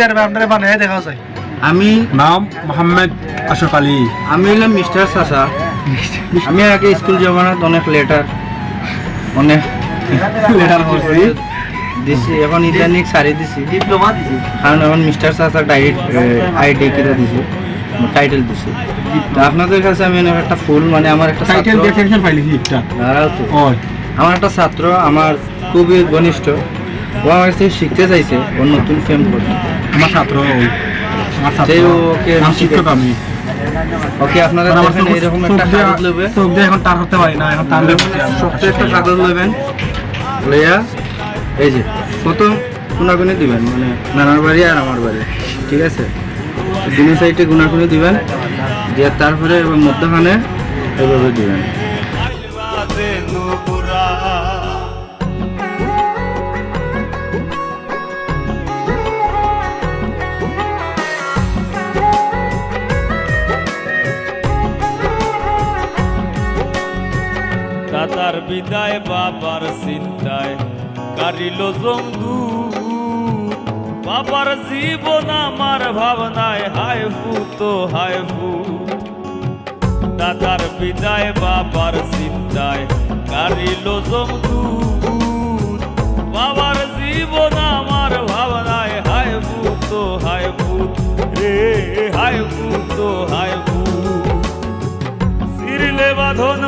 আপনারা বানায় দেখা যায়। আমি নাম মোহাম্মদ আশরাফ আলী। আমি হলাম মিস্টার চাচা। আমি আগে স্কুল জমানাত অনেক লেটার করছি দিছি, এখন ইদানিং সারি দিছি, ডিপ্লোমা দিছি, কারণ এখন মিস্টার চাচা আইডি কিরা দিছি, টাইটেল দিছি। তো আপনাদের কাছে আমি একটা ফুল মানে আমার একটা টাইটেল ছাত্র, ডেফিনেশন পাইলি একটা দাঁড়াও তো, ওই আমার একটা ছাত্র আমার খুবই ঘনিষ্ঠ, ও আমার কাছে শিখতে চাইছে ওর নতুন ফেম করতে। আমার ছাত্র, ওই আমার ছাত্র, সেই ওকে নাম শিক্ষক আমি। ওকে আপনারা আমার দেখেন এরকম একটা কাগজ নেবে, চোখ দিয়ে এখন টার করতে পারি না, এখন টান ছোট্ট একটা কাগজ নেবেন, লইয়া এই যে প্রথম গুণাগুণি দিবেন, মানে নানার বাড়ি আর আমার বাড়ি, ঠিক আছে? দুই সাইডে গুণাগুণি দিবেন, দিয়ে তারপরে মধ্যখানে এভাবে দিবেন। দাদার বিদায় বাবার চিন্তায় কারিল জমদু, বাবার জীবন আমার ভাবনায় হায় ফুত হায় ফুত। দাদার বিদায় বাবার চিন্তায় কারিল জমদু, বাবার জীবন আমার ভাবনায় হায় ফুত হায় ফুত রে, হায় ফুত হায় ফুত। সিরলে বাঁধন